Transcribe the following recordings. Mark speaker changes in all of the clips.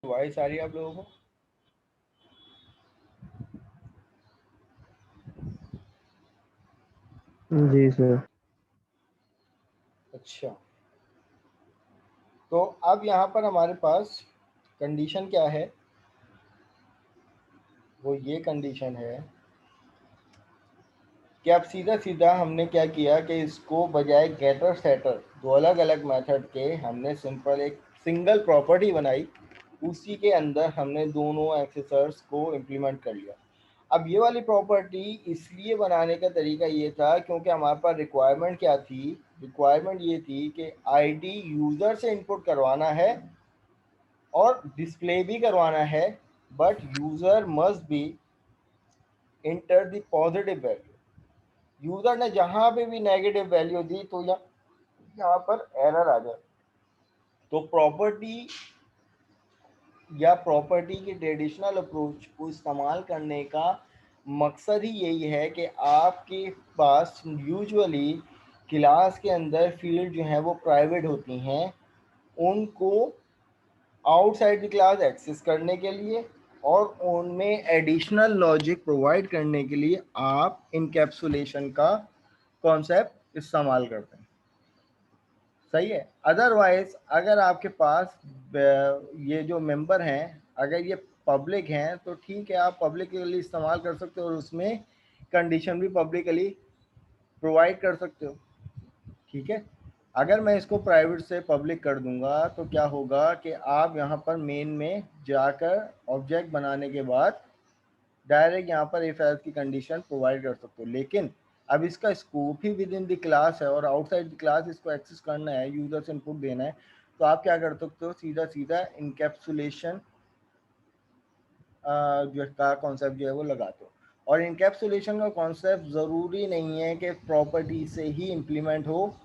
Speaker 1: Voice आ रही है आप लोगों को?
Speaker 2: जी सर।
Speaker 1: अच्छा, तो अब यहाँ पर हमारे पास कंडीशन क्या है? वो ये कंडीशन है कि अब सीधा सीधा हमने क्या किया कि इसको बजाय गेटर सेटर दो अलग अलग मेथड के हमने सिंपल एक सिंगल प्रॉपर्टी बनाई, उसी के अंदर हमने दोनों एक्सेसर्स को इम्प्लीमेंट कर लिया। अब ये वाली प्रॉपर्टी इसलिए बनाने का तरीका ये था क्योंकि हमारे पास रिक्वायरमेंट क्या थी? रिक्वायरमेंट ये थी कि आईडी यूज़र से इनपुट करवाना है और डिस्प्ले भी करवाना है, but user must be enter the positive value. User ने जहाँ पे भी नेगेटिव वैल्यू दी तो यहाँ पर एरर आ जाए। तो प्रॉपर्टी की ट्रेडिशनल अप्रोच को इस्तेमाल करने का मकसद ही यही है कि आपके पास यूजुअली क्लास के अंदर फील्ड जो हैं वो प्राइवेट होती हैं, उनको आउटसाइड द क्लास एक्सेस करने के लिए और उनमें एडिशनल लॉजिक प्रोवाइड करने के लिए आप इनकैप्सुलेशन का कॉन्सेप्ट इस्तेमाल करते हैं। सही है। अदरवाइज अगर आपके पास ये जो मेंबर हैं अगर ये पब्लिक हैं तो ठीक है, आप पब्लिकली इस्तेमाल कर सकते हो और उसमें कंडीशन भी पब्लिकली प्रोवाइड कर सकते हो। ठीक है। अगर मैं इसको प्राइवेट से पब्लिक कर दूंगा तो क्या होगा कि आप यहाँ पर मेन में जाकर ऑब्जेक्ट बनाने के बाद डायरेक्ट यहाँ पर इफ एल्स की कंडीशन प्रोवाइड कर सकते हो, लेकिन अब इसका scope he with in the class है और आउटसाइड द क्लास इसको एक्सेस करना है, यूजर से इनपुट देना है, तो आप क्या कर सकते हो? सीधा सीधा इनकैप्सुलेशन जो का कॉन्सेप्ट जो है वो लगाते हो। और इनकैप्सुलेशन का कॉन्सेप्ट ज़रूरी नहीं है कि प्रॉपर्टी से ही इम्प्लीमेंट हो,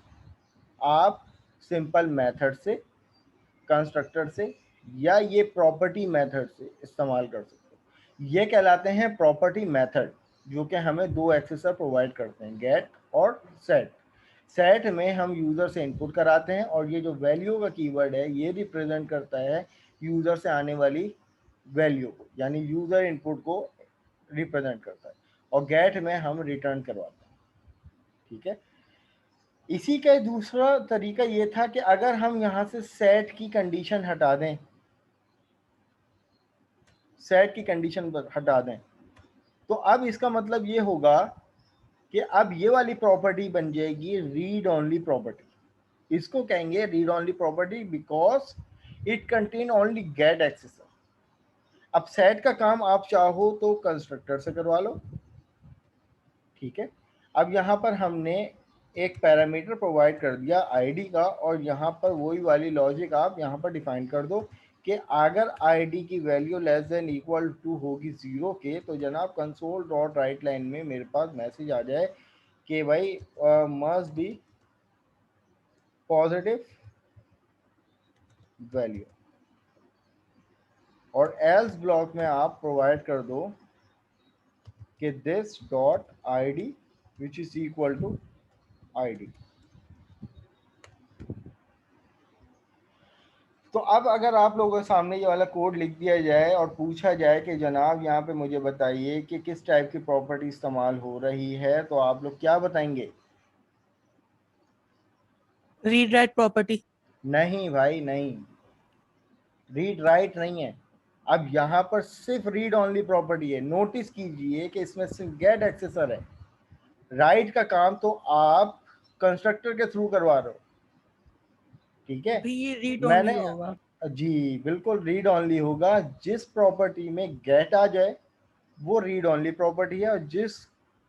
Speaker 1: आप सिंपल मेथड से, कंस्ट्रक्टर से या ये प्रॉपर्टी मेथड से इस्तेमाल कर सकते हो। ये कहलाते हैं प्रॉपर्टी मेथड, जो कि हमें दो एक्सेसर प्रोवाइड करते हैं, गेट और सेट। सेट में हम यूज़र से इनपुट कराते हैं और ये जो वैल्यू का कीवर्ड है ये रिप्रेजेंट करता है यूज़र से आने वाली वैल्यू को, यानी यूज़र इनपुट को रिप्रेजेंट करता है, और गेट में हम रिटर्न करवाते हैं। ठीक है। इसी का दूसरा तरीका ये था कि अगर हम यहाँ से सेट की कंडीशन हटा दें, सेट की कंडीशन हटा दें, तो अब इसका मतलब ये होगा कि अब ये वाली प्रॉपर्टी बन जाएगी रीड ओनली प्रॉपर्टी। इसको कहेंगे read only property because it contain only get accessor. अब सेट का काम आप चाहो तो कंस्ट्रक्टर से करवा लो। ठीक है। अब यहाँ पर हमने एक पैरामीटर प्रोवाइड कर दिया आईडी का, और यहाँ पर वही वाली लॉजिक आप यहाँ पर डिफाइन कर दो कि अगर आईडी की value less than equal to होगी 0 के, तो जनाब कंसोल डॉट राइट लाइन में मेरे पास मैसेज आ जाए कि भाई मस्ट बी पॉजिटिव वैल्यू, और एल्स ब्लॉक में आप प्रोवाइड कर दो कि this dot ID which is equal to ID. तो अब अगर आप लोगों के सामने ये वाला कोड लिख दिया जाए और पूछा जाए कि जनाब यहाँ पे मुझे बताइए कि किस टाइप की प्रॉपर्टी इस्तेमाल हो रही है, तो आप लोग क्या बताएंगे?
Speaker 3: Read write property.
Speaker 1: नहीं भाई नहीं, रीड राइट नहीं है। अब यहाँ पर सिर्फ रीड ओनली प्रॉपर्टी है। नोटिस कीजिए कि इसमें सिर्फ गेट एक्सेसर है। राइट का काम तो आप कंस्ट्रक्टर के थ्रू करवा रहे हो। ठीक है।
Speaker 3: भी ये रीड
Speaker 1: मैंने
Speaker 3: ओनली होगा।
Speaker 1: जी बिल्कुल रीड ओनली होगा। जिस प्रॉपर्टी में गेट आ जाए वो रीड ओनली प्रॉपर्टी है, और जिस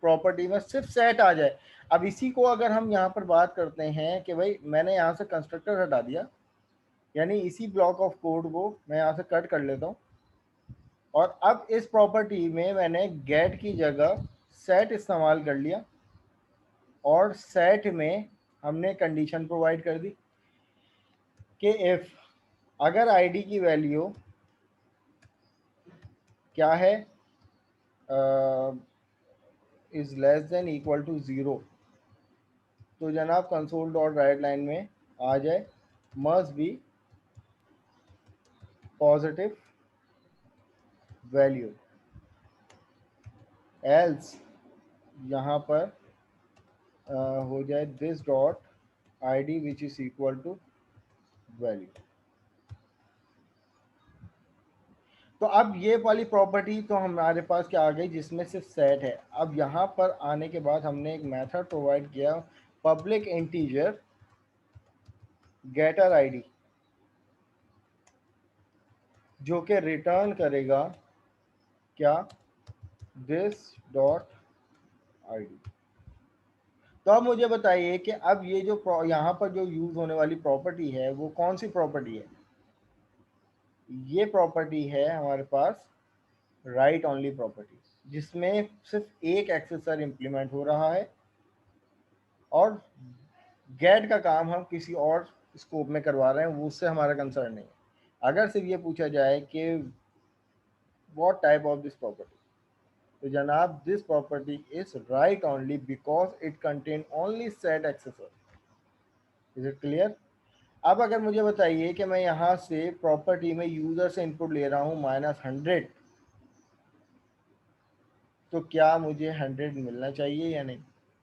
Speaker 1: प्रॉपर्टी में सिर्फ सेट आ जाए, अब इसी को अगर हम यहाँ पर बात करते हैं कि भाई मैंने यहाँ से कंस्ट्रक्टर हटा दिया, यानी इसी ब्लॉक ऑफ कोड को मैं यहाँ से कट कर लेता हूँ, और अब इस प्रॉपर्टी में मैंने गेट की जगह सेट इस्तेमाल कर लिया, और सेट में हमने कंडीशन प्रोवाइड कर दी कि इफ अगर आईडी की वैल्यू क्या है, is less than equal to 0, तो जनाब कंसोल डॉट राइट लाइन में आ जाए must be positive value, else यहाँ पर हो जाए this dot ID which is equal to value. तो अब ये वाली प्रॉपर्टी तो हमारे पास क्या आ गई जिसमें सिर्फ सेट है। अब यहाँ पर आने के बाद हमने एक मेथड प्रोवाइड किया, पब्लिक इंटीजर गेटर आईडी, जो कि रिटर्न करेगा क्या, दिस डॉट आईडी। तो अब मुझे बताइए कि अब ये जो यहाँ पर जो यूज होने वाली प्रॉपर्टी है वो कौन सी प्रॉपर्टी है। ये प्रॉपर्टी है हमारे पास राइट ओनली प्रॉपर्टी, जिसमें सिर्फ एक एक्सेसर इंप्लीमेंट हो रहा है और गेट का काम हम किसी और स्कोप में करवा रहे हैं, वो उससे हमारा कंसर्न नहीं है। अगर सिर्फ ये पूछा जाए कि what type of this property, तो जनाब this property is right only because it contain only set एक्सेसर। Is it clear. अब अगर मुझे बताइए कि मैं यहाँ से प्रॉपर्टी में यूजर से इनपुट ले रहा हूँ -100, तो क्या मुझे 100 मिलना चाहिए या नहीं।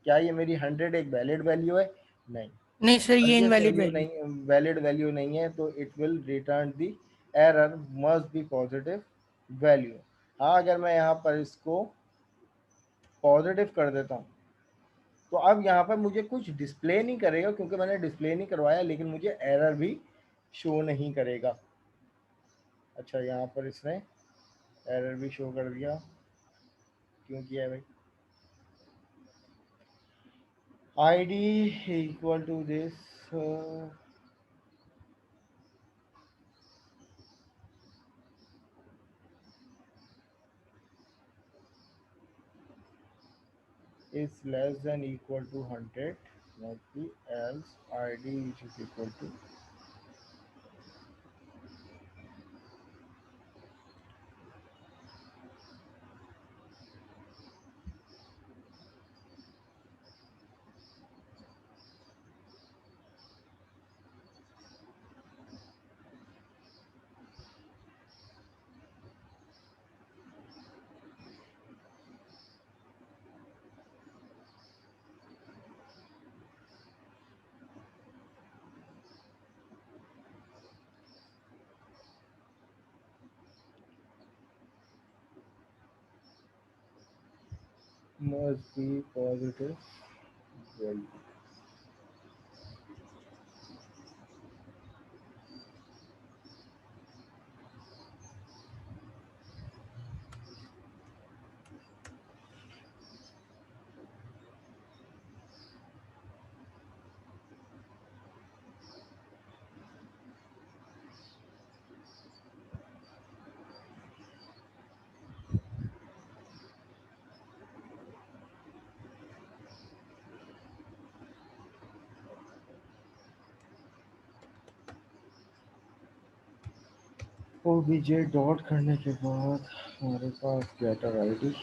Speaker 1: क्या ये मेरी 100 एक वैलिड वैल्यू है। नहीं,
Speaker 3: नहीं सर,
Speaker 1: और
Speaker 3: ये
Speaker 1: ये
Speaker 3: इनवैलिड
Speaker 1: वैल्यू
Speaker 3: वैल्यू।
Speaker 1: नहीं, वैलिड वैल्यू नहीं है, तो it will return the error must be positive value. हाँ, अगर मैं यहाँ पर इसको पॉजिटिव कर देता हूँ तो अब यहाँ पर मुझे कुछ डिस्प्ले नहीं करेगा, क्योंकि मैंने डिस्प्ले नहीं करवाया, लेकिन मुझे एरर भी शो नहीं करेगा। अच्छा, यहाँ पर इसने एरर भी शो कर दिया, क्यों किया है भाई। id equal to this is less than equal to 100, not the else id which is equal to must be positive value। obj dot करने के बाद हमारे पास getter id,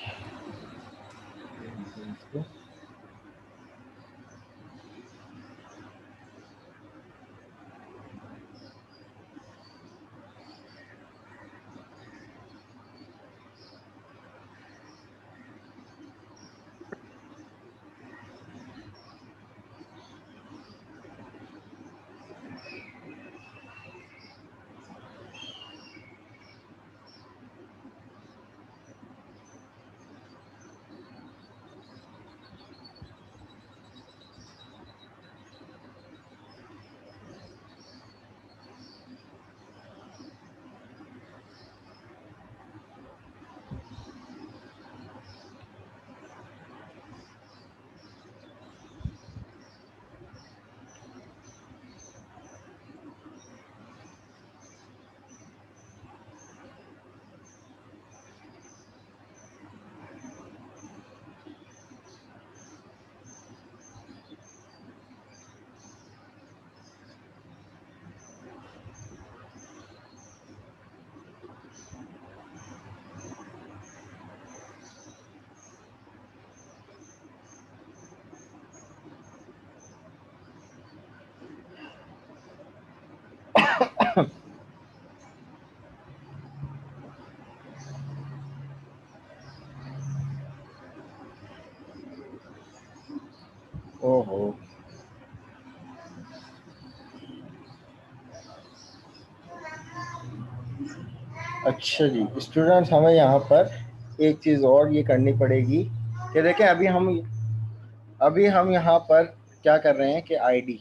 Speaker 1: ओहो, अच्छा जी स्टूडेंट्स, हमें यहाँ पर एक चीज़ और ये करनी पड़ेगी कि देखें अभी हम यहाँ पर क्या कर रहे हैं कि आईडी,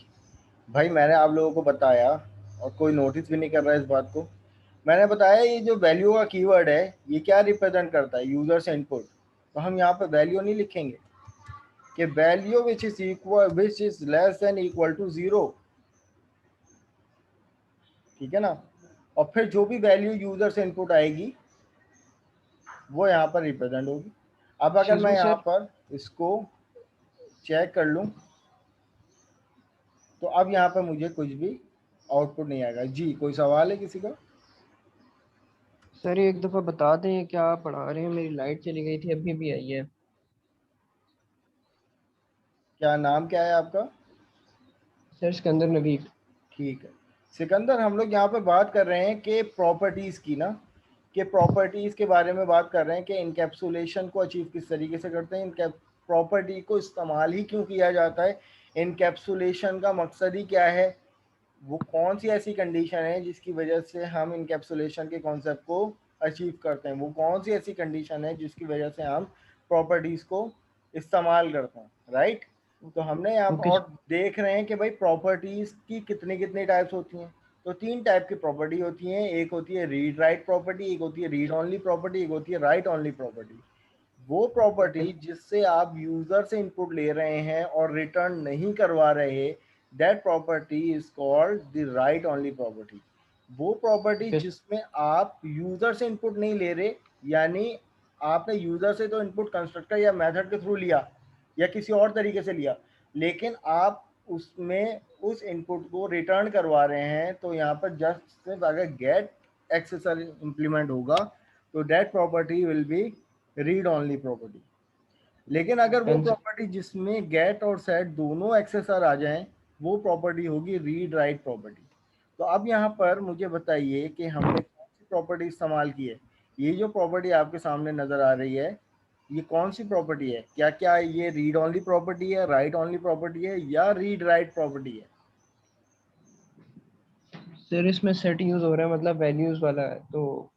Speaker 1: भाई मैंने आप लोगों को बताया और कोई नोटिस भी नहीं कर रहा है इस बात को। मैंने बताया ये जो वैल्यू का कीवर्ड है ये क्या रिप्रेजेंट करता है, यूजर से इनपुट। तो हम यहाँ पे वैल्यू नहीं लिखेंगे कि value which is less than equal to 0, ठीक है ना। और फिर जो भी वैल्यू यूजर से इनपुट आएगी वो यहाँ पर रिप्रेजेंट होगी। अब अगर
Speaker 2: एक्सक्यूज
Speaker 1: मैं
Speaker 2: मी
Speaker 1: यहाँ
Speaker 2: सर,
Speaker 1: पर इसको चेक कर लूँ तो अब यहाँ पर मुझे कुछ भी आउटपुट नहीं आएगा। जी कोई सवाल है किसी का?
Speaker 2: सर एक दफा बता दें क्या आप पढ़ा रहे हैं, मेरी लाइट चली गई थी अभी भी आई है।
Speaker 1: क्या नाम क्या है आपका?
Speaker 2: सर सिकंदर नबीक।
Speaker 1: ठीक है सिकंदर, हम लोग यहाँ पे बात कर रहे हैं कि प्रॉपर्टीज़ की ना, कि प्रॉपर्टीज़ के बारे में बात कर रहे हैं कि इनकैप्सुलेशन को अचीव किस तरीके से करते हैं, इनके प्रॉपर्टी को इस्तेमाल ही क्यों किया जाता है, इनकैप्सुलेशन का मकसद ही क्या है, वो कौन सी ऐसी कंडीशन है जिसकी वजह से हम इनकैप्सुलेशन के कॉन्सेप्ट को अचीव करते हैं, वो कौन सी ऐसी कंडीशन है जिसकी वजह से हम प्रॉपर्टीज़ को इस्तेमाल करते हैं, राइट। तो हमने यहाँ पर
Speaker 2: ओके
Speaker 1: और देख रहे हैं कि भाई प्रॉपर्टीज़ की कितनी कितनी टाइप्स होती हैं। तो 3 टाइप की प्रॉपर्टी होती हैं, एक होती है रीड राइट प्रॉपर्टी, एक होती है रीड ओनली प्रॉपर्टी, एक होती है राइट ओनली प्रॉपर्टी। वो प्रॉपर्टी
Speaker 2: ओके
Speaker 1: जिससे आप यूजर से इनपुट ले रहे हैं और रिटर्न नहीं करवा रहे, that property is called the right only property. वो प्रॉपर्टी
Speaker 2: ओके
Speaker 1: जिसमें आप यूजर से इनपुट नहीं ले रहे, यानी आपने यूजर से तो इनपुट कंस्ट्रक्टर या मेथड के थ्रू लिया या किसी और तरीके से लिया, लेकिन आप उसमें उस इनपुट को रिटर्न करवा रहे हैं। तो यहाँ पर जस्ट सिर्फ अगर गेट एक्सेसर इम्प्लीमेंट होगा तो that property will be read only property. लेकिन अगर वो
Speaker 2: डन सर।
Speaker 1: प्रॉपर्टी जिसमें गेट और सेट दोनों एक्सेसर आ जाएं, वो प्रॉपर्टी होगी रीड राइट प्रॉपर्टी। तो अब यहाँ पर मुझे बताइए कि हमने कौन सी प्रॉपर्टी इस्तेमाल की है। ये जो प्रॉपर्टी आपके सामने नज़र आ रही है ये कौन सी प्रॉपर्टी है, क्या क्या ये रीड ओनली प्रॉपर्टी है, राइट ओनली प्रॉपर्टी है, या रीड राइट प्रॉपर्टी है?
Speaker 2: सर इसमें सेट यूज हो रहा है, मतलब वैल्यूज वाला है, तो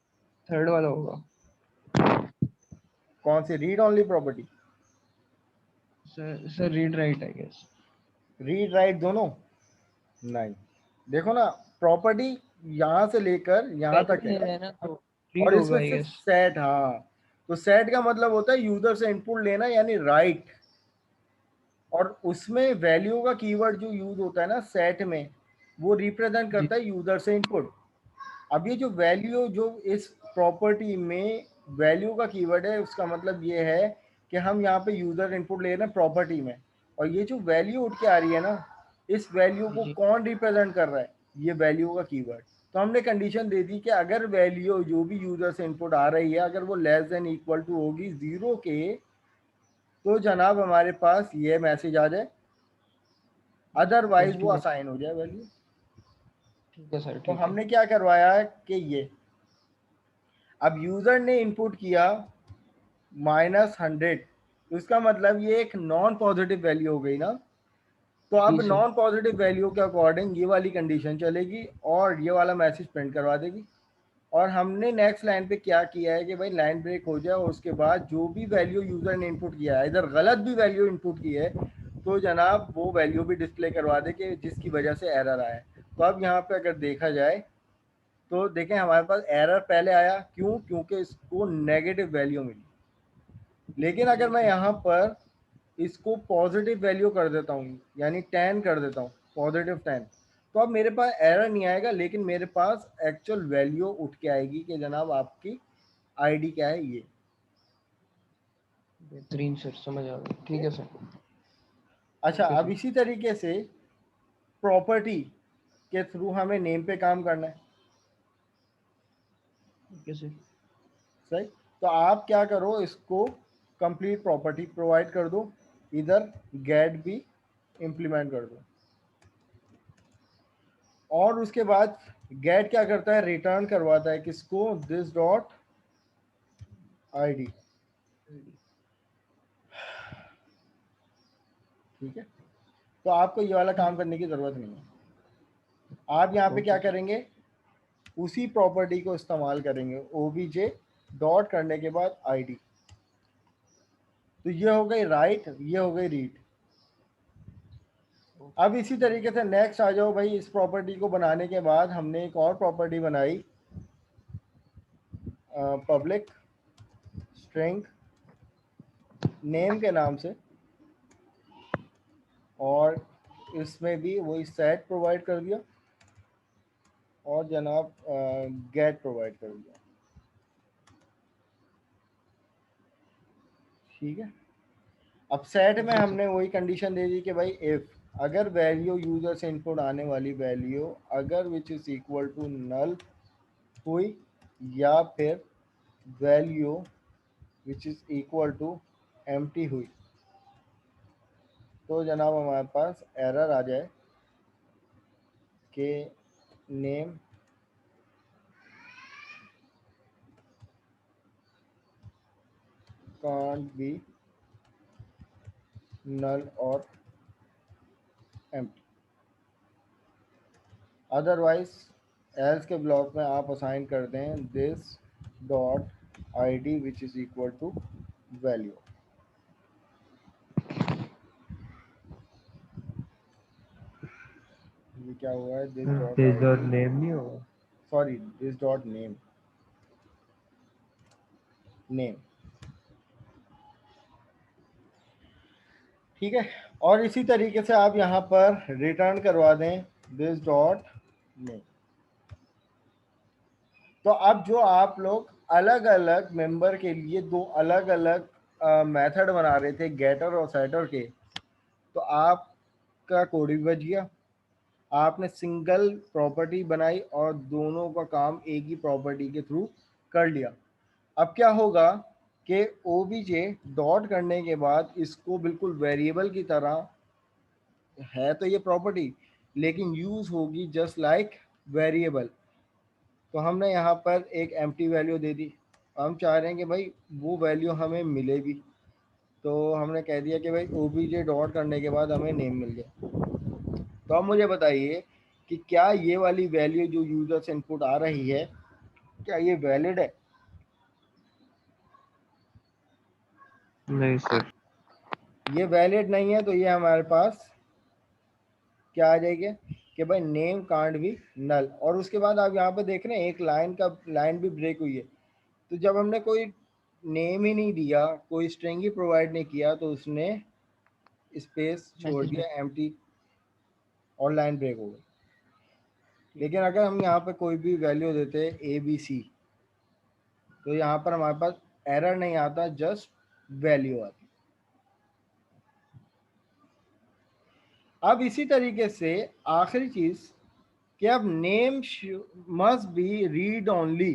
Speaker 2: थर्ड वाला होगा।
Speaker 1: कौन सी, read only property?
Speaker 2: Sir read write I guess.
Speaker 1: Read write दोनों? नहीं, देखो ना, प्रॉपर्टी यहाँ से लेकर यहाँ तक
Speaker 2: पहले
Speaker 1: है
Speaker 2: है ना, तो रीड
Speaker 1: और
Speaker 2: होगा
Speaker 1: इसमें
Speaker 2: आई
Speaker 1: से
Speaker 2: गेस।
Speaker 1: सेट, हाँ, तो सेट का मतलब होता है यूजर से इनपुट लेना यानी राइट, और उसमें वैल्यू का कीवर्ड जो यूज होता है ना सेट में, वो रिप्रेजेंट
Speaker 2: जी
Speaker 1: करता है यूजर से इनपुट। अब ये जो वैल्यू जो इस प्रॉपर्टी में वैल्यू का कीवर्ड है, उसका मतलब ये है कि हम यहाँ पे यूजर इनपुट ले रहे हैं प्रॉपर्टी में, और ये जो वैल्यू उठ के आ रही है ना, इस वैल्यू
Speaker 2: जी
Speaker 1: को
Speaker 2: जी।
Speaker 1: कौन रिप्रेजेंट कर रहा है, ये वैल्यू का कीवर्ड। तो हमने कंडीशन दे दी कि अगर वैल्यू जो भी यूजर से इनपुट आ रही है अगर वो लेस देन इक्वल टू होगी 0 के, तो जनाब हमारे पास ये मैसेज आ जाए, अदरवाइज वो
Speaker 2: पॉजिटिव है।
Speaker 1: असाइन हो जाए वैल्यू।
Speaker 2: ठीक है सर,
Speaker 1: तो
Speaker 2: ठीक है।
Speaker 1: हमने क्या करवाया कि ये, अब यूजर ने इनपुट किया -100, तो इसका मतलब ये एक नॉन पॉजिटिव वैल्यू हो गई ना। तो
Speaker 2: जी
Speaker 1: अब
Speaker 2: सर।
Speaker 1: नॉन पॉजिटिव वैल्यू के अकॉर्डिंग ये वाली कंडीशन चलेगी और ये वाला मैसेज प्रिंट करवा देगी। और हमने नेक्स्ट लाइन पे क्या किया है कि भाई लाइन ब्रेक हो जाए और उसके बाद जो भी वैल्यू यूजर ने इनपुट किया है, इधर गलत भी वैल्यू इनपुट की है, तो जनाब वो वैल्यू भी डिस्प्ले करवा दे कि जिसकी वजह से एरर आया है। तो अब यहाँ पे अगर देखा जाए तो देखें हमारे पास एरर पहले आया, क्यों, क्योंकि इसको नेगेटिव वैल्यू मिली। लेकिन अगर मैं यहाँ पर इसको पॉजिटिव वैल्यू कर देता हूँ, यानी 10 कर देता हूँ, +10, तो अब मेरे पास एरर नहीं आएगा, लेकिन मेरे पास एक्चुअल वैल्यू उठ के आएगी कि जनाब आपकी आईडी क्या है ये।
Speaker 2: बेहतरीन सर, समझ आ गया। ठीक है सर।
Speaker 1: अच्छा,
Speaker 2: ओके
Speaker 1: अब
Speaker 2: सर।
Speaker 1: इसी तरीके से प्रॉपर्टी के थ्रू हमें नेम पे काम करना है,
Speaker 2: ओके सर।
Speaker 1: सही। तो आप क्या करो, इसको कंप्लीट प्रॉपर्टी प्रोवाइड कर दो, इधर गेट भी इम्प्लीमेंट कर दो, और उसके बाद गेट क्या करता है, रिटर्न करवाता है किसको, दिस डॉट आईडी, ठीक है। तो आपको ये वाला काम करने की ज़रूरत नहीं है। आप यहाँ पे क्या करेंगे, उसी प्रॉपर्टी को इस्तेमाल करेंगे, OBJ डॉट करने के बाद ID। तो ये हो गई राइट, ये हो गई रीड। अब इसी तरीके से नेक्स्ट आ जाओ भाई, इस प्रॉपर्टी को बनाने के बाद हमने एक और प्रॉपर्टी बनाई, पब्लिक स्ट्रिंग नेम के नाम से, और इसमें भी वही सेट प्रोवाइड कर दिया और जनाब गेट प्रोवाइड कर दिया। ठीक है, अब सेट में हमने वही कंडीशन दे दी कि भाई इफ, अगर वैल्यू यूजर से इनपुट आने वाली वैल्यू अगर which is equal to null हुई या फिर value which is equal to empty हुई, तो जनाब हमारे पास एरर आ जाए कि name can't be null or empty। Otherwise else के ब्लॉक में आप असाइन कर दें this dot ID which is equal to value. ये क्या हुआ है, दिस डॉट ID,
Speaker 2: नेम नहीं होगा,
Speaker 1: sorry this dot name, name. ठीक है, और इसी तरीके से आप यहाँ पर रिटर्न करवा दें दिस डॉट नेम। तो अब जो आप लोग अलग अलग मेंबर के लिए दो अलग अलग मेथड बना रहे थे, गेटर और सेटर के, तो आपका कोड भी बच गया। आपने सिंगल प्रॉपर्टी बनाई और दोनों का काम एक ही प्रॉपर्टी के थ्रू कर लिया। अब क्या होगा कि OBJ डॉट करने के बाद इसको बिल्कुल वेरिएबल की तरह, है तो ये प्रॉपर्टी लेकिन यूज़ होगी जस्ट लाइक वेरिएबल। तो हमने यहाँ पर एक एम्प्टी वैल्यू दे दी, हम चाह रहे हैं कि भाई वो वैल्यू हमें मिले भी, तो हमने कह दिया कि भाई OBJ डॉट करने के बाद हमें नेम मिल जाए। तो अब मुझे बताइए कि क्या ये वाली वैल्यू जो यूजर से इनपुट आ रही है, क्या ये वैलिड है?
Speaker 2: नहीं सर।
Speaker 1: ये वैलिड नहीं है, तो ये हमारे पास क्या आ जाएगी कि भाई नेम कांट बी नल। और उसके बाद आप यहाँ पे देख रहे हैं एक लाइन भी ब्रेक हुई है। तो जब हमने कोई नेम ही नहीं दिया, कोई स्ट्रिंग ही प्रोवाइड नहीं किया, तो उसने स्पेस छोड़
Speaker 2: मैसेज
Speaker 1: दिया एम्प्टी और लाइन ब्रेक हो गई। लेकिन अगर हम यहाँ पे कोई भी वैल्यू देते हैं ABC, तो यहाँ पर हमारे पास एरर नहीं आता, जस्ट वैल्यू आती। अब इसी तरीके से आखिरी चीज कि अब name must be read only.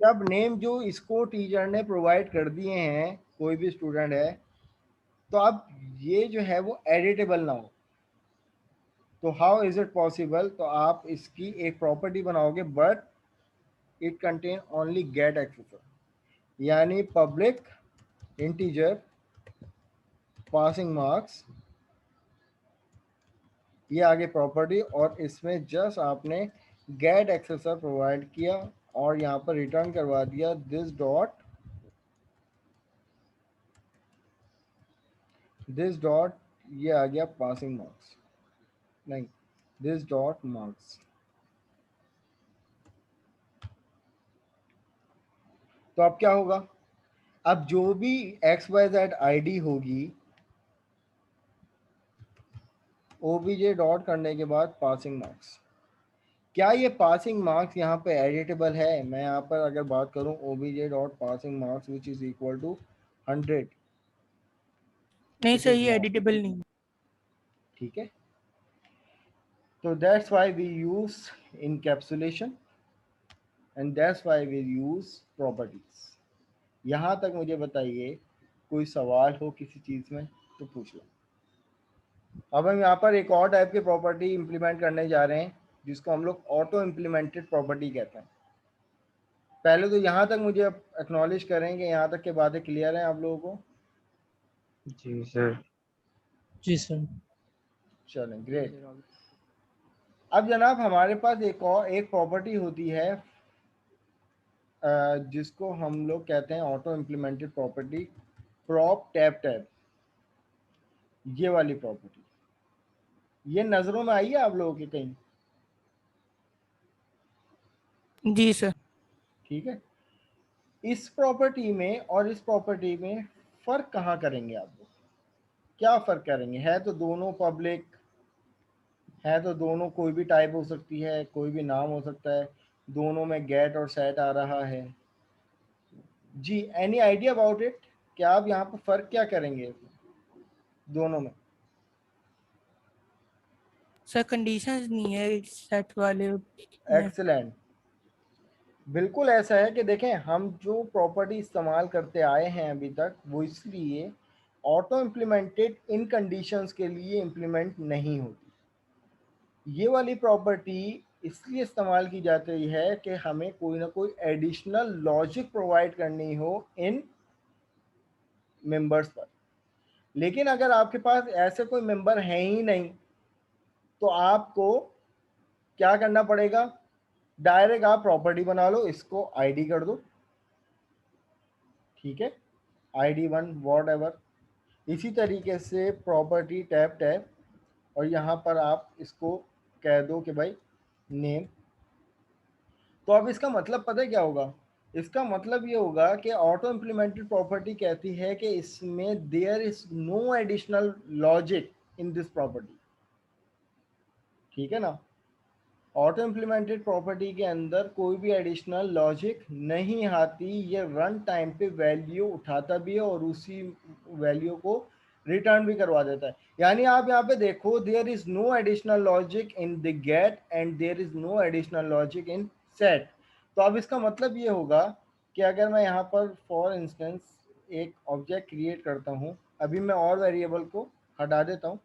Speaker 1: जब नेम जो इसको टीचर ने प्रोवाइड कर दिए हैं, कोई भी स्टूडेंट है, तो अब ये जो है वो एडिटेबल ना हो। तो हाउ इज इट पॉसिबल? तो आप इसकी एक प्रॉपर्टी बनाओगे, but it contain only get accessor, यानी पब्लिक इंटीजर पासिंग मार्क्स, ये आगे प्रॉपर्टी, और इसमें जस्ट आपने गेट एक्सेसर प्रोवाइड किया और यहाँ पर रिटर्न करवा दिया दिस डॉट, ये आ गया पासिंग मार्क्स, नहीं दिस डॉट मार्क्स। तो अब क्या होगा, अब जो भी XYZ ID होगी, OBJ डॉट करने के बाद पासिंग मार्क्स। क्या ये पासिंग मार्क्स यहाँ पे एडिटेबल है? मैं यहाँ पर अगर बात करूँ OBJ dot passing marks which is equal to 100,
Speaker 3: नहीं
Speaker 1: इट
Speaker 3: सर,
Speaker 1: इज
Speaker 3: ये
Speaker 1: नॉट।
Speaker 3: एडिटेबल नहीं।
Speaker 1: ठीक है, तो that's why we use encapsulation and that's why we use properties। यहाँ तक मुझे बताइए, कोई सवाल हो किसी चीज़ में तो पूछ लो। अब हम यहाँ पर एक और टाइप की प्रॉपर्टी इंप्लीमेंट करने जा रहे हैं, जिसको हम लोग ऑटो इम्प्लीमेंटेड प्रॉपर्टी कहते हैं। पहले तो यहाँ तक मुझे एक्नॉलेज करेंगे, यहाँ तक के बातें क्लियर हैं आप लोगों को?
Speaker 2: जी सर।
Speaker 3: जी सर।
Speaker 1: चलें, ग्रेट। अब जनाब हमारे पास एक प्रॉपर्टी होती है जिसको हम लोग कहते हैं auto implemented property, prop tap tap, ये वाली प्रॉपर्टी। ये नजरों में आई है आप लोगों के कहीं?
Speaker 3: जी सर।
Speaker 1: ठीक है, इस प्रॉपर्टी में और इस प्रॉपर्टी में फर्क कहाँ करेंगे आप लोग? क्या फर्क करेंगे? है तो दोनों पब्लिक, है तो दोनों कोई भी टाइप हो सकती है, कोई भी नाम हो सकता है, दोनों में गेट और सेट आ रहा है। जी, एनी आइडिया अबाउट इट? क्या आप यहाँ पर फर्क क्या करेंगे दोनों में?
Speaker 3: सर कंडीशंस नहीं है सेट वाले में।
Speaker 1: एक्सीलेंट, बिल्कुल ऐसा है कि देखें, हम जो प्रॉपर्टी इस्तेमाल करते आए हैं अभी तक, वो इसलिए ऑटो इम्प्लीमेंटेड इन कंडीशंस के लिए इम्प्लीमेंट नहीं होती। ये वाली प्रॉपर्टी इसलिए इस्तेमाल की जाती है कि हमें कोई ना कोई एडिशनल लॉजिक प्रोवाइड करनी हो इन मेंबर्स पर। लेकिन अगर आपके पास ऐसे कोई मेंबर है ही नहीं, तो आपको क्या करना पड़ेगा? डायरेक्ट आप प्रॉपर्टी बना लो, इसको आईडी कर दो, ठीक है, ID1 वॉट एवर। इसी तरीके से प्रॉपर्टी टैप टैप, और यहाँ पर आप इसको कह दो कि भाई नेम। तो अब इसका मतलब पता है क्या होगा? इसका मतलब ये होगा कि ऑटो इम्प्लीमेंटेड प्रॉपर्टी कहती है कि इसमें there is no additional logic in this property, ठीक है ना। ऑटो इम्प्लीमेंटेड प्रॉपर्टी के अंदर कोई भी एडिशनल लॉजिक नहीं आती, ये रन टाइम पे वैल्यू उठाता भी है और उसी वैल्यू को रिटर्न भी करवा देता है। यानी आप यहाँ पे देखो, there is no additional logic in the get and there is no additional logic in set. तो अब इसका मतलब ये होगा कि अगर मैं यहाँ पर फॉर इंस्टेंस एक ऑब्जेक्ट क्रिएट करता हूँ, अभी मैं और वेरिएबल को हटा देता हूँ,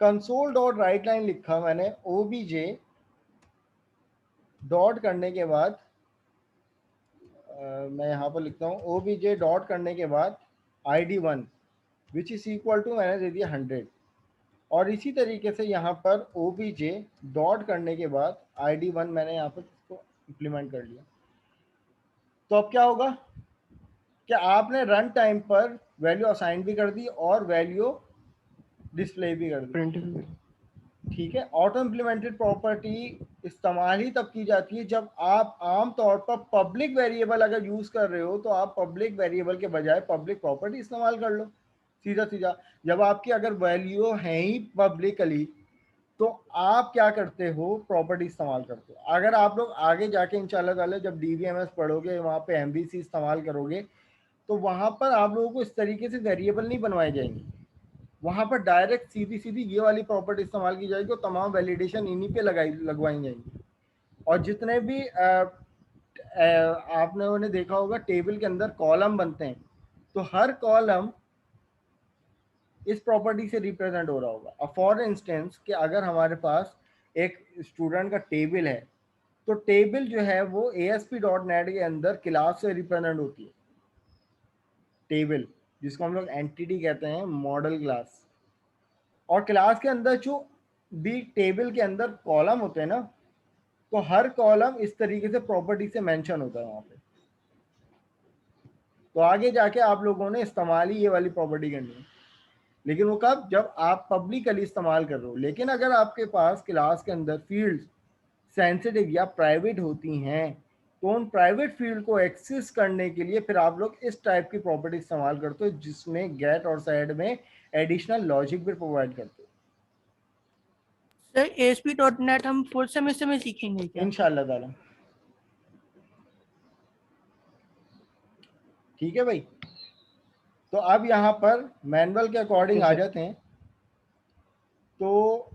Speaker 1: कंसोल डॉट राइट लाइन लिखा मैंने, OBJ डॉट करने के बाद मैं यहाँ पर लिखता हूँ OBJ डॉट करने के बाद ID1 which is equal to, मैंने दे दिया 100। और इसी तरीके से यहाँ पर OBJ डॉट करने के बाद ID1 मैंने यहाँ पर इसको इम्प्लीमेंट कर लिया। तो अब क्या होगा कि आपने रन टाइम पर वैल्यू असाइन भी कर दी और वैल्यू डिस्प्ले भी कर दी,
Speaker 2: प्रिंट भी।
Speaker 1: ठीक है। ऑटो इम्प्लीमेंटेड प्रॉपर्टी इस्तेमाल ही तब की जाती है जब आप आम तौर पर पब्लिक वेरिएबल अगर यूज कर रहे हो, तो आप पब्लिक वेरिएबल के बजाय पब्लिक प्रॉपर्टी इस्तेमाल कर लो, सीधा सीधा। जब आपकी अगर वैल्यू है ही पब्लिकली, तो आप क्या करते हो? प्रॉपर्टी इस्तेमाल करते हो। अगर आप लोग आगे जाके इंशाल्लाह ताला जब DBMS पढ़ोगे, वहाँ पे MVC इस्तेमाल करोगे, तो वहाँ पर आप लोगों को इस तरीके से वेरिएबल नहीं बनवाए जाएंगे, वहां पर डायरेक्ट सीधी सीधी ये वाली प्रॉपर्टी इस्तेमाल की जाएगी और तमाम वैलिडेशन इन्हीं पे लगवाई जाएंगी। और जितने भी आपने उन्हें देखा होगा टेबल के अंदर कॉलम बनते हैं, तो हर कॉलम इस प्रॉपर्टी से रिप्रेजेंट हो रहा होगा। अब फॉर इंस्टेंस कि अगर हमारे पास एक स्टूडेंट का टेबल है, तो टेबल जो है वो ASP.NET के अंदर क्लास से रिप्रेजेंट होती है, टेबल जिसको हम लोग एंटिटी कहते हैं, मॉडल क्लास। और क्लास के अंदर जो भी टेबल के अंदर कॉलम होते हैं ना, तो हर कॉलम इस तरीके से प्रॉपर्टी से मेंशन होता है वहां पे। तो आगे जाके आप लोगों ने इस्तेमाल ही ये वाली प्रॉपर्टी करनी है, लेकिन वो कब? जब आप पब्लिकली इस्तेमाल कर रहे हो। लेकिन अगर आपके पास क्लास के अंदर फील्ड सेंसिटिव या प्राइवेट होती हैं, तो उन प्राइवेट फील्ड को एक्सेस करने के लिए फिर आप लोग इस टाइप की प्रॉपर्टी इस्तेमाल करते हो, जिसमें गेट और सेट में एडिशनल लॉजिक भी प्रोवाइड करते हो।
Speaker 3: सर ASP.NET हम फोर्थ सेमेस्टर में सीखेंगे क्या?
Speaker 1: इंशाल्लाह ताला, ठीक है भाई। तो अब यहाँ पर मैनुअल के अकॉर्डिंग
Speaker 2: ओके
Speaker 1: आ
Speaker 2: सर।
Speaker 1: जाते हैं। तो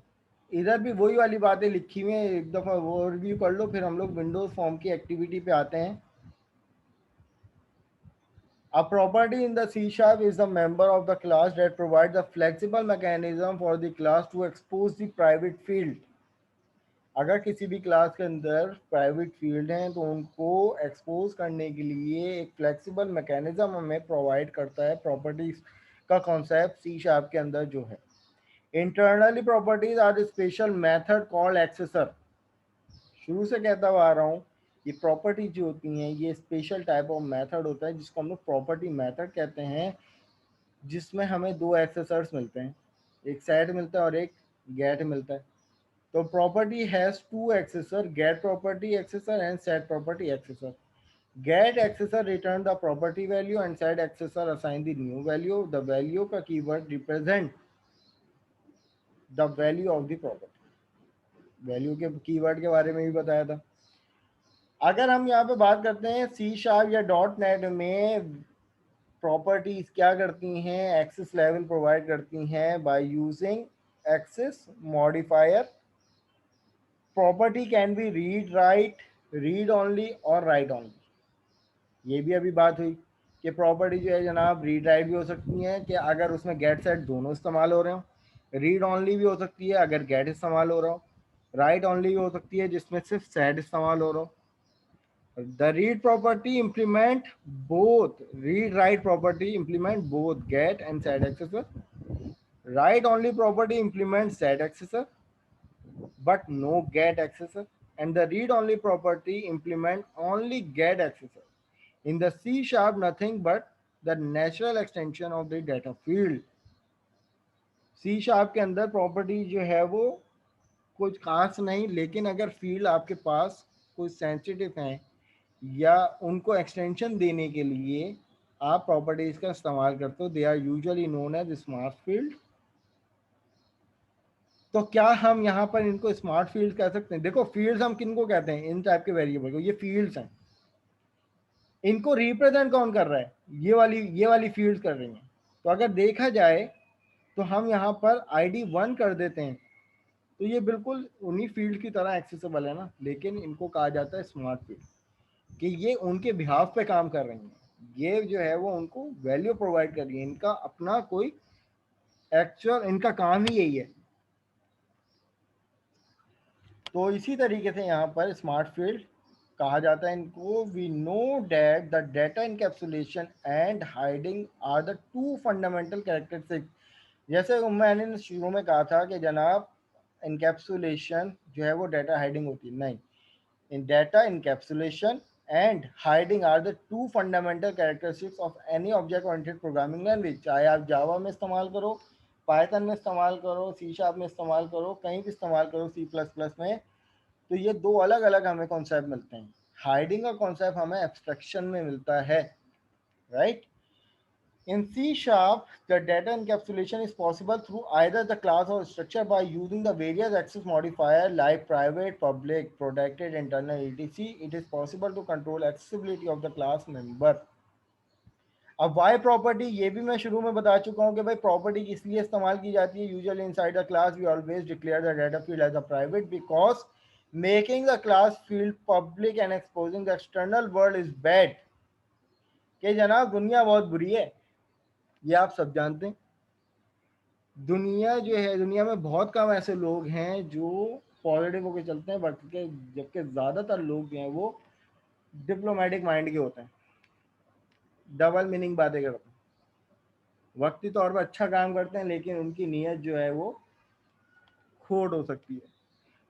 Speaker 1: इधर भी वही वाली बातें लिखी हुई हैं, एक दफ़ा वो रिव्यू कर लो, फिर हम लोग विंडोज फॉर्म की एक्टिविटी पे आते हैं। A property in the C# is a member of the class that provides a flexible mechanism for the class to expose the private field। अगर किसी भी क्लास के अंदर प्राइवेट फील्ड हैं, तो उनको एक्सपोज करने के लिए एक फ्लेक्सिबल मैकेनिज्म हमें प्रोवाइड करता है प्रॉपर्टीज का कॉन्सेप्ट C# के अंदर जो है। Internally properties are special method called accessor. शुरू से कहता हुआ आ रहा हूँ, ये प्रॉपर्टी जो होती हैं ये स्पेशल टाइप ऑफ मेथड होता है जिसको हम लोग प्रॉपर्टी मेथड कहते हैं, जिसमें हमें दो एक्सेसर्स मिलते हैं, एक सेट मिलता है और एक गेट मिलता है। तो property has two accessor, get property accessor and set property accessor. Get accessor return the property value and set accessor assign the new value. The value का keyword represent the value of the property. Value के keyword के बारे में भी बताया था। अगर हम यहाँ पे बात करते हैं सी शार्प या डॉट नेट में, प्रॉपर्टीज क्या करती हैं, एक्सेस लेवल प्रोवाइड करती हैं by using access modifier. Property can be read write, read only और राइट ओनली। ये भी अभी बात हुई कि प्रॉपर्टी जो है जनाब रीड राइट भी हो सकती है कि अगर उसमें गेट सेट दोनों इस्तेमाल हो रहे हो, रीड ओनली भी हो सकती है अगर गेट इस्तेमाल हो रहा हो, राइट ओनली भी हो सकती है जिसमें सिर्फ सेट इस्तेमाल हो रहा हो। The read property implement both, read write property implement both get and set accessor. Write only property implements set accessor but no get accessor, and the read only property implement only get accessor. In the C sharp nothing but the natural extension of the data field. C sharp के अंदर property जो है वो कुछ खास नहीं, लेकिन अगर फील्ड आपके पास कुछ सेंसिटिव हैं या उनको एक्सटेंशन देने के लिए आप प्रॉपर्टीज का इस्तेमाल करते हो, they are usually known as smart field. तो क्या हम यहाँ पर इनको स्मार्ट फील्ड कह सकते हैं? देखो फील्ड्स हम किनको कहते हैं, इन टाइप के वेरिएबल को, ये फील्ड्स हैं। इनको रिप्रेजेंट कौन कर रहा है? ये वाली फील्ड्स कर रही हैं। तो अगर देखा जाए तो हम यहाँ पर ID 1 कर देते हैं तो ये बिल्कुल उन्हीं फील्ड की तरह एक्सेसिबल है ना, लेकिन इनको कहा जाता है स्मार्ट फील्ड कि ये उनके बिहाफ पे काम कर रही हैं। ये जो है वो उनको वैल्यू प्रोवाइड कर रही है, इनका अपना कोई एक्चुअल इनका काम ही यही है। तो इसी तरीके से यहाँ पर स्मार्ट फील्ड कहा जाता है इनको। We know that the data encapsulation and hiding are the two fundamental characteristic. जैसे मैंने शुरू में कहा था कि जनाब इनकैप्सुलेशन जो है वो डेटा हाइडिंग होती है, नहीं, in data encapsulation and hiding are the two fundamental characteristics of any object oriented programming language। चाहे आप जावा में इस्तेमाल करो, पाइथन में इस्तेमाल करो, सी शार्प में इस्तेमाल करो, कहीं भी इस्तेमाल करो, सी प्लस प्लस में, तो ये दो अलग अलग हमें कॉन्सेप्ट मिलते हैं। हाइडिंग का कॉन्सेप्ट हमें एब्स्ट्रैक्शन में मिलता है, right. In C sharp, the data encapsulation is possible through either the class or structure by using the various access modifier like private, public, protected, internal, etc. It is possible to control accessibility of the class member। अब Y property ये भी मैं शुरू में बता चुका हूँ कि भाई प्रॉपर्टी किस लिए इस्तेमाल की जाती है। Usually inside the class we always declare the data field as a private because making the class field public and exposing the external world is bad. कि जनाब दुनिया बहुत बुरी है, ये आप सब जानते हैं। दुनिया जो है, दुनिया में बहुत कम ऐसे लोग हैं जो पॉजिटिव होकर चलते हैं, बल्कि जबकि ज़्यादातर लोग जो हैं वो डिप्लोमेटिक माइंड के होते हैं, डबल मीनिंग बातें करते हैं, वक्ती तौर पर अच्छा काम करते हैं लेकिन उनकी नीयत जो है वो खोट हो सकती है।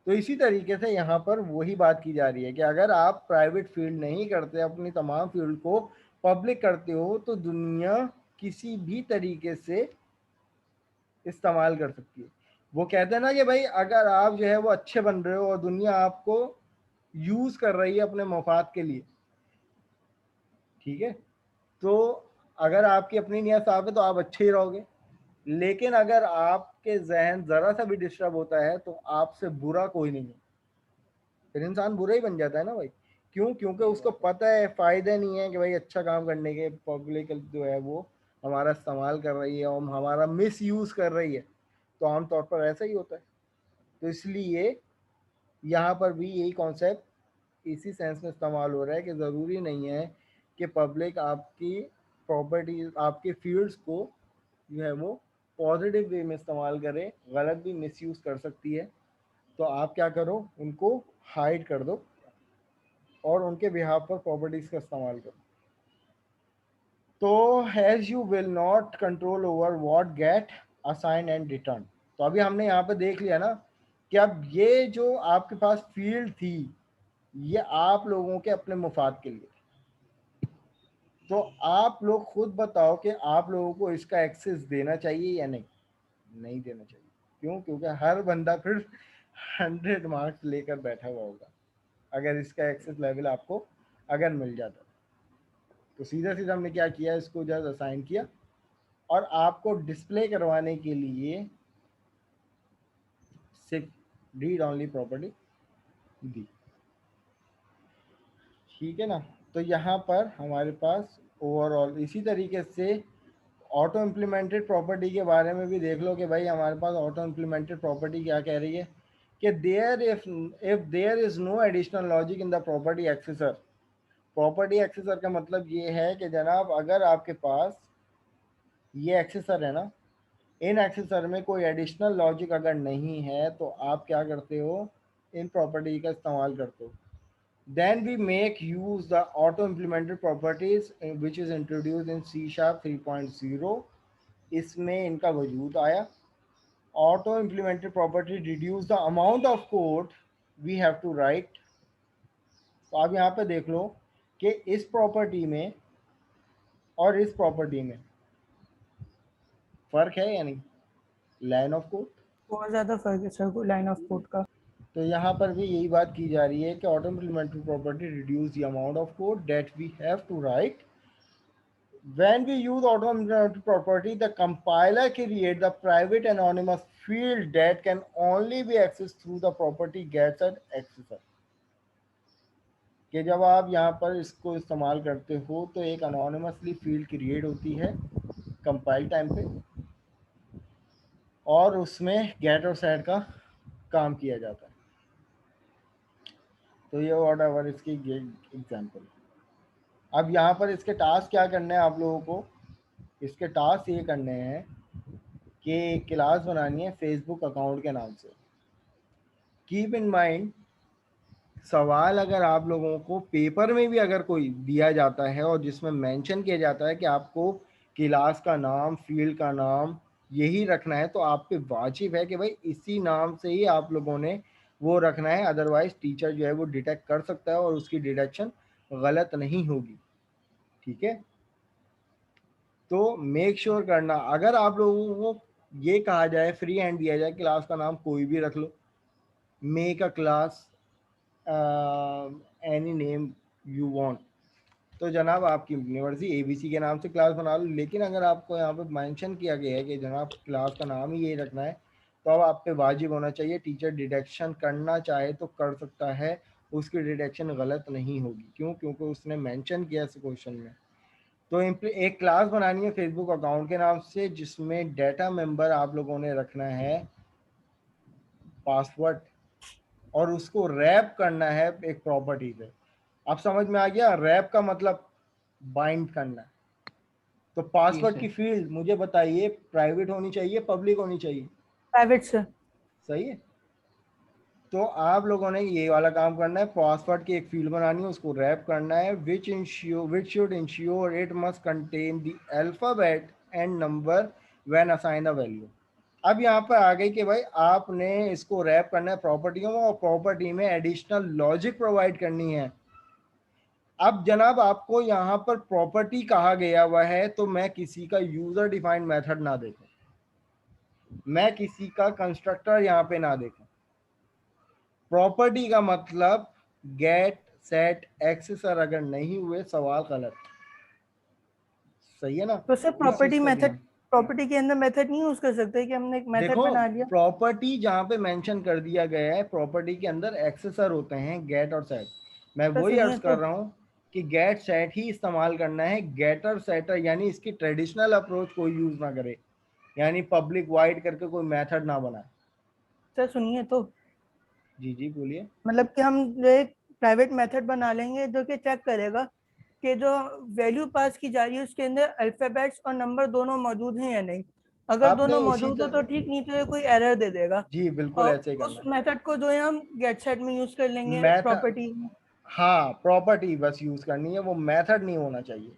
Speaker 1: तो इसी तरीके से यहाँ पर वही बात की जा रही है कि अगर आप प्राइवेट फील्ड नहीं करते, अपनी तमाम फील्ड को पब्लिक करते हो, तो दुनिया किसी भी तरीके से इस्तेमाल कर सकती है। वो कहते हैं ना कि भाई अगर आप जो है वो अच्छे बन रहे हो और दुनिया आपको यूज कर रही है अपने मफाद के लिए, ठीक है, तो अगर आपकी अपनी नीयत साफ है तो आप अच्छे ही रहोगे। लेकिन अगर आपके जहन जरा सा भी डिस्टर्ब होता है तो आपसे बुरा कोई नहीं है, फिर इंसान बुरा ही बन जाता है ना भाई। क्यों? क्योंकि उसको पता है फायदे नहीं है कि भाई अच्छा काम करने के, पब्लिक जो है वो हमारा इस्तेमाल कर रही है और हमारा मिस यूज कर रही है, तो आमतौर पर ऐसा ही होता है। तो इसलिए यहाँ पर भी यही कॉन्सेप्ट इसी सेंस में इस्तेमाल हो रहा है कि ज़रूरी नहीं है कि पब्लिक आपकी प्रॉपर्टी, आपके फील्ड्स को जो है वो पॉजिटिव वे में इस्तेमाल करे, गलत भी मिसयूज़ कर सकती है। तो आप क्या करो, उनको हाइड कर दो और उनके बिहाफ पर प्रॉपर्टीज़ का इस्तेमाल करो। तो has you will not control over what get assign and return. तो अभी हमने यहाँ पे देख लिया ना कि अब ये जो आपके पास फील्ड थी ये आप लोगों के अपने मुफाद के लिए, तो आप लोग खुद बताओ कि आप लोगों को इसका एक्सेस देना चाहिए या नहीं, नहीं देना चाहिए। क्यों? क्योंकि हर बंदा फिर 100 मार्क्स लेकर बैठा हुआ होगा अगर इसका एक्सेस लेवल आपको अगर मिल जाता। तो सीधा सीधा हमने क्या किया, इसको जस्ट असाइन किया और आपको डिस्प्ले करवाने के लिए सिर्फ रीड ओनली प्रॉपर्टी दी। ठीक है ना। तो यहाँ पर हमारे पास ओवरऑल इसी तरीके से ऑटो इम्प्लीमेंटेड प्रॉपर्टी के बारे में भी देख लो कि भाई हमारे पास ऑटो इम्प्लीमेंटेड प्रॉपर्टी क्या कह रही है कि there if there is no additional logic in the property accessor. Property accessor का मतलब ये है कि जनाब अगर आपके पास ये एक्सेसर है ना, इन एक्सेसर में कोई एडिशनल लॉजिक अगर नहीं है तो आप क्या करते हो, इन प्रॉपर्टी का इस्तेमाल करते हो। Then we make use the auto implemented properties which is introduced in C# 3.0। इसमें इनका वजूद आया। Auto implemented property reduce the amount of code we have to write। तो आप यहाँ पे देख लो कि इस प्रॉपर्टी में और इस प्रॉपर्टी में फर्क है या नहीं, लाइन ऑफ कोड।
Speaker 3: बहुत ज्यादा फर्क है सर लाइन ऑफ कोड का।
Speaker 1: तो यहाँ पर भी यही बात की जा रही है कि auto implemented property reduce the amount of code that we have to write. When we use auto-implemented property, the compiler creates the private anonymous field that can only be accessed through the property gets at accessor। कि जब आप यहाँ पर इसको इस्तेमाल करते हो तो एक अनोनिमसली फील्ड क्रिएट होती है कंपाइल टाइम पे और उसमें गेट और सेट का काम किया जाता है। तो ये व्हाटएवर इसकी एग्जांपल। अब यहाँ पर इसके टास्क क्या करने हैं आप लोगों को, इसके टास्क ये करने हैं कि क्लास बनानी है फेसबुक अकाउंट के नाम से। कीप इन माइंड सवाल अगर आप लोगों को पेपर में भी अगर कोई दिया जाता है और जिसमें मेंशन किया जाता है कि आपको क्लास का नाम फील्ड का नाम यही रखना है तो आप पे वाजिब है कि भाई इसी नाम से ही आप लोगों ने वो रखना है, अदरवाइज टीचर जो है वो डिटेक्ट कर सकता है और उसकी डिटेक्शन गलत नहीं होगी। ठीक है, तो मेक श्योर करना अगर आप लोगों को ये कहा जाए फ्री हैंड दिया जाए क्लास का नाम कोई भी रख लो, make a class any name you want, तो जनाब आपकी यूनिवर्सिटी एबीसी के नाम से क्लास बना लो। लेकिन अगर आपको यहाँ पे मेंशन किया गया है कि जनाब क्लास का नाम ही ये रखना है तो अब आप पे वाजिब होना चाहिए, टीचर डिटेक्शन करना चाहे तो कर सकता है, उसकी डिटेक्शन गलत नहीं होगी। क्यों? क्योंकि उसने मेंशन किया इस क्वेश्चन में। तो एक क्लास बनानी है फेसबुक अकाउंट के नाम से जिसमें डाटा मेंबर आप लोगों ने रखना है पासवर्ड और उसको रैप करना है एक प्रॉपर्टी पे। अब समझ में आ गया, रैप का मतलब बाइंड करना। तो पासवर्ड की फील्ड मुझे बताइए प्राइवेट होनी चाहिए पब्लिक होनी चाहिए?
Speaker 3: Private sir.
Speaker 1: सही है, तो आप लोगों ने ये वाला काम करना है, पासवर्ड की एक फील्ड बनानी है उसको रैप करना है which should ensure it must contain the alphabet and number when assign the value. अब यहाँ पर आ गई कि भाई आपने इसको रैप करना है प्रॉपर्टियों में और प्रॉपर्टी में एडिशनल लॉजिक प्रोवाइड करनी है। अब जनाब आपको यहाँ पर प्रॉपर्टी कहा गया हुआ है तो मैं किसी का यूजर डिफाइंड मेथड ना देखूं, मैं किसी का कंस्ट्रक्टर यहाँ पे ना देखूं। प्रॉपर्टी का मतलब गेट सेट एक्सेसर अगर नहीं हुए सवाल गलत। सही है ना?
Speaker 3: तो सर प्रॉपर्टी मेथड, प्रॉपर्टी के अंदर मेथड नहीं यूज कर सकते कि हमने एक मेथड बना लिया?
Speaker 1: प्रॉपर्टी जहाँ पे मेंशन कर दिया गया है प्रॉपर्टी के अंदर एक्सेसर होते हैं गेट और सेट। मैं वही अर्ज कर रहा हूँ कि गेट सेट ही इस्तेमाल करना है, गेटर सेटर यानी इसकी ट्रेडिशनल अप्रोच कोई यूज ना करे, यानी पब्लिक वाइड करके कोई मेथड ना बनाए।
Speaker 3: सर सुनिए तो,
Speaker 1: जी जी बोलिए।
Speaker 3: मतलब कि हम जो एक प्राइवेट मेथड बना लेंगे जो कि चेक करेगा कि जो वैल्यू पास की जा रही है उसके अंदर अल्फाबेट्स और नंबर दोनों मौजूद हैं या नहीं। अगर
Speaker 1: आपने
Speaker 3: दोनों
Speaker 1: इसी
Speaker 3: मौजूद हो तो ठीक, नहीं तो ये कोई एरर दे देगा।
Speaker 1: जी बिल्कुल
Speaker 3: और
Speaker 1: ऐसे ही
Speaker 3: उस
Speaker 1: करना
Speaker 3: मेथड को जो है हम गेट सेट में यूज कर लेंगे
Speaker 1: मेथड।
Speaker 3: प्रॉपर्टी में।
Speaker 1: हाँ प्रॉपर्टी बस यूज करनी है, वो मेथड नहीं होना चाहिए,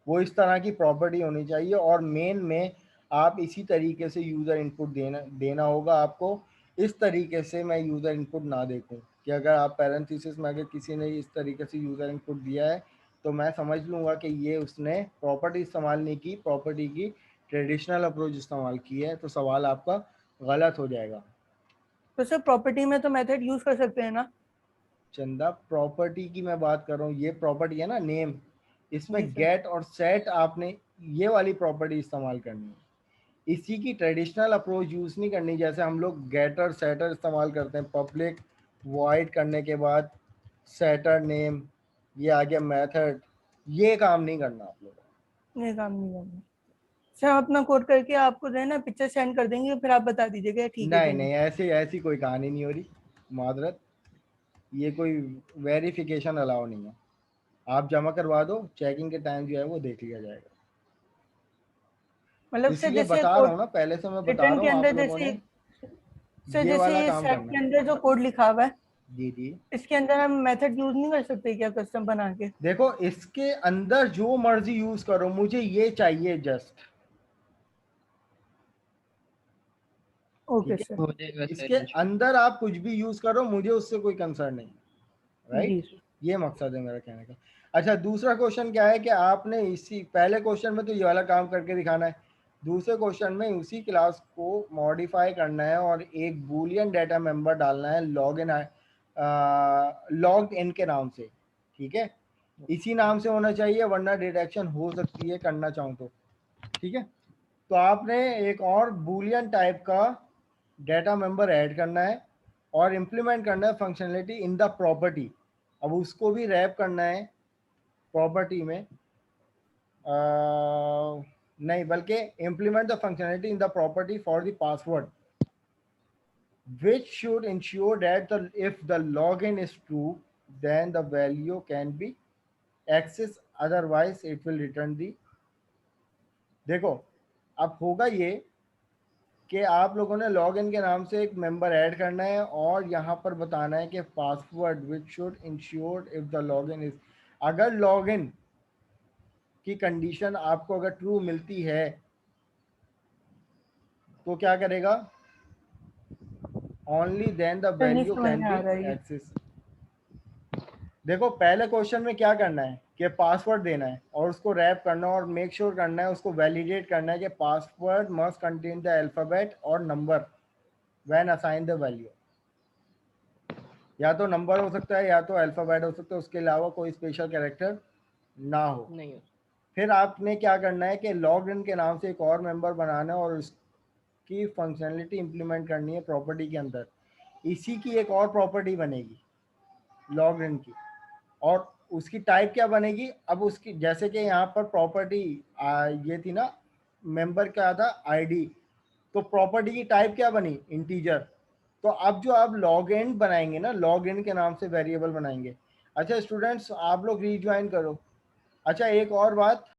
Speaker 1: वो इस तरह की प्रॉपर्टी होनी चाहिए। और मेन में आप इसी तरीके से यूज़र इनपुट देना होगा आपको। इस तरीके से मैं यूज़र इनपुट ना देखूं कि अगर आप पैरेंथेसिस में अगर किसी ने इस तरीके से यूज़र इनपुट दिया है तो मैं समझ लूँगा कि ये उसने प्रॉपर्टी इस्तेमाल नहीं की, प्रॉपर्टी की ट्रेडिशनल अप्रोच इस्तेमाल की है, तो सवाल आपका गलत हो जाएगा।
Speaker 3: तो सर प्रॉपर्टी में तो मेथड यूज कर सकते हैं ना?
Speaker 1: चंदा, प्रॉपर्टी की मैं बात कर रहा हूँ, ये प्रॉपर्टी है ना नेम, इसमें
Speaker 3: जी सर।
Speaker 1: गेट और सेट आपने ये वाली प्रॉपर्टी इस्तेमाल करनी है। इसी की ट्रेडिशनल अप्रोच यूज़ नहीं करनी, जैसे हम लोग गेटर सेटर इस्तेमाल करते हैं, पब्लिक वॉइड करने के बाद सेटर नेम, ये आ गया मेथड, ये काम नहीं करना आप लोगों को।
Speaker 3: ये काम नहीं करना सर। हम अपना कोड करके आपको जो है ना पिक्चर सेंड कर देंगे, फिर आप बता दीजिएगा ठीक है कि
Speaker 1: नहीं
Speaker 3: नहीं।
Speaker 1: नहीं, ऐसी कोई कहानी नहीं हो रही, मादरत, ये कोई वेरिफिकेशन अलाउ नहीं है। आप जमा करवा दो, चेकिंग के टाइम जो है वो देख लिया जाएगा।
Speaker 3: मतलब सर
Speaker 1: इसलिए
Speaker 3: जैसे
Speaker 1: बता रहा
Speaker 3: कोड
Speaker 1: हूँ ना, पहले से मैं बता
Speaker 3: रिटर्न
Speaker 1: रहा
Speaker 3: के
Speaker 1: हूँ, आप
Speaker 3: अंदर
Speaker 1: लोगों
Speaker 3: जैसे
Speaker 1: ने
Speaker 3: सर
Speaker 1: ये
Speaker 3: जैसे
Speaker 1: वाला
Speaker 3: ये
Speaker 1: काम
Speaker 3: सेट
Speaker 1: करना
Speaker 3: के
Speaker 1: है।
Speaker 3: अंदर जो कोड लिखा हुआ है,
Speaker 1: जी जी,
Speaker 3: इसके अंदर हम मेथड यूज नहीं कर सकते क्या कस्टम बना के?
Speaker 1: देखो इसके अंदर जो मर्जी यूज करो, मुझे ये चाहिए जस्ट,
Speaker 3: ओके
Speaker 1: ठीक है।
Speaker 3: सर।
Speaker 2: मुझे वैसे
Speaker 1: इसके अंदर आप कुछ भी यूज करो, मुझे उससे कोई कंसर्न नहीं,
Speaker 3: जी
Speaker 1: राइट।
Speaker 3: सर।
Speaker 1: ये मकसद है मेरा कहने का। अच्छा, दूसरा क्वेश्चन क्या है कि आपने इसी पहले क्वेश्चन में तो ये वाला काम करके दिखाना है, दूसरे क्वेश्चन में उसी क्लास को मॉडिफाई करना है और एक बूलियन डाटा मेंबर डालना है लॉग इन के नाम से, ठीक है। इसी नाम से होना चाहिए, वरना डिटेक्शन हो सकती है करना चाहूँ तो, ठीक है। तो आपने एक और बूलियन टाइप का डाटा मेंबर ऐड करना है और इम्प्लीमेंट करना है फंक्शनलिटी इन द प्रॉपर्टी। अब उसको भी रैप करना है प्रॉपर्टी में, नहीं बल्कि implement the functionality in the property for the password which should ensure that if the login is true then the value can be accessed, otherwise it will return the। देखो अब होगा ये कि आप लोगों ने लॉगिन के नाम से एक मेंबर ऐड करना है और यहाँ पर बताना है कि password which should ensure if the login is, अगर लॉगिन की कंडीशन आपको अगर ट्रू मिलती है तो क्या करेगा, ओनली देन द
Speaker 3: सर नहीं
Speaker 1: वैल्यू
Speaker 3: समझ
Speaker 1: कैन
Speaker 3: में
Speaker 1: बी
Speaker 3: आ रहा है ये।
Speaker 1: एक्सेस। देखो पहले क्वेश्चन में क्या करना है कि पासवर्ड देना है और उसको रैप करना और मेक श्योर करना है, उसको वैलिडेट करना है कि password must contain the alphabet और number when assign the value. या तो नंबर हो सकता है या तो अल्फाबेट हो सकता है, उसके अलावा कोई स्पेशल कैरेक्टर ना हो।
Speaker 2: नहीं।
Speaker 1: फिर आपने क्या करना है कि लॉग इन के नाम से एक और मेंबर बनाना है और उसकी फंक्शनलिटी इंप्लीमेंट करनी है प्रॉपर्टी के अंदर। इसी की एक और प्रॉपर्टी बनेगी लॉग इन की, और उसकी टाइप क्या बनेगी, अब उसकी जैसे कि यहाँ पर प्रॉपर्टी ये थी ना, मेंबर क्या था आईडी, तो प्रॉपर्टी की टाइप क्या बनी, इंटीजर। तो अब जो आप लॉग इन बनाएंगे ना, लॉग इन के नाम से वेरिएबल बनाएंगे। अच्छा स्टूडेंट्स, आप लोग रीज्वाइन करो। अच्छा एक और बात,